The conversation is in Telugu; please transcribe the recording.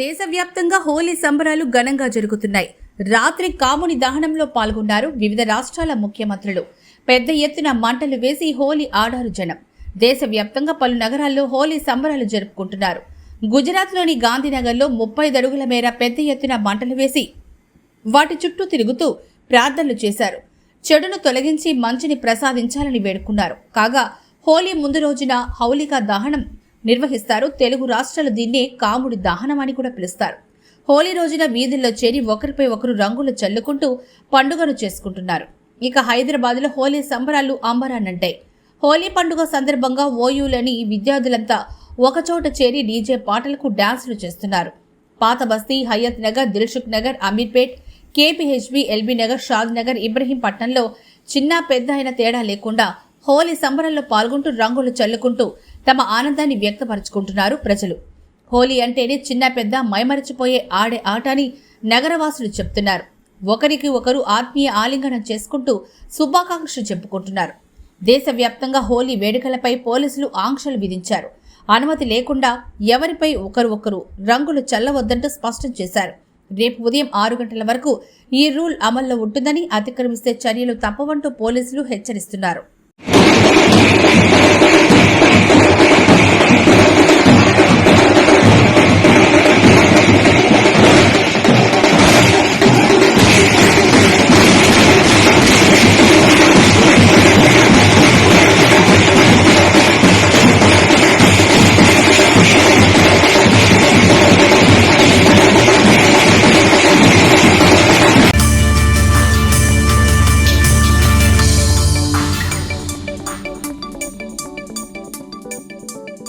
దేశవ్యాప్తంగా హోలీ సంబరాలు ఘనంగా జరుగుతున్నాయి. రాత్రి కాముని దహనంలో పాల్గొన్నారు వివిధ రాష్ట్రాల ముఖ్యమంత్రులు. పెద్ద ఎత్తున మంటలు వేసి హోలీ ఆడారు జనం. దేశవ్యాప్తంగా పలు నగరాల్లో హోలీ సంబరాలు జరుపుకుంటున్నారు. గుజరాత్లోని గాంధీనగర్లో 30 అడుగుల మేర పెద్ద ఎత్తున మంటలు వేసి వాటి చుట్టూ తిరుగుతూ ప్రార్థనలు చేశారు. చెడును తొలగించి మంచిని ప్రసాదించాలని వేడుకున్నారు. కాగా హోలీ ముందు రోజున హౌలికా దహనం నిర్వహిస్తారు. తెలుగు రాష్ట్రాలు దీన్నే కాముడి దహనం అని కూడా పిలుస్తారు. హోలీ రోజున వీధుల్లో చేరి ఒకరిపై ఒకరు రంగులు చల్లుకుంటూ పండుగను చేసుకుంటున్నారు. ఇక హైదరాబాద్లో హోలీ సంబరాలు అంబరాన్నంటాయి. హోలీ పండుగ సందర్భంగా ఓయూలోని విద్యార్థులంతా ఒకచోట చేరి డీజే పాటలకు డాన్సులు చేస్తున్నారు. పాత బస్తీ, హయత్ నగర్, దిల్సుఖ్ నగర్, అమీర్పేట్, కేపీహెచ్బీ, ఎల్బీ నగర్, షాద్ నగర్, ఇబ్రహీంపట్నంలో చిన్న పెద్ద అయిన తేడా లేకుండా హోలీ సంబరాల్లో పాల్గొంటూ రంగులు చల్లుకుంటూ తమ ఆనందాన్ని వ్యక్తపరుచుకుంటున్నారు ప్రజలు. హోలీ అంటేనే చిన్న పెద్ద మైమరిచిపోయే ఆడే ఆట అని నగరవాసులు చెప్తున్నారు. ఒకరికి ఒకరు ఆత్మీయ ఆలింగనం చేసుకుంటూ శుభాకాంక్షలు చెప్పుకుంటున్నారు. దేశవ్యాప్తంగా హోలీ వేడుకలపై పోలీసులు ఆంక్షలు విధించారు. అనుమతి లేకుండా ఎవరిపై ఒకరు రంగులు చల్లవద్దంటూ స్పష్టం చేశారు. రేపు ఉదయం 6 గంటల వరకు ఈ రూల్ అమల్లో ఉంటుందని, అతిక్రమిస్తే చర్యలు తప్పవంటూ పోలీసులు హెచ్చరిస్తున్నారు.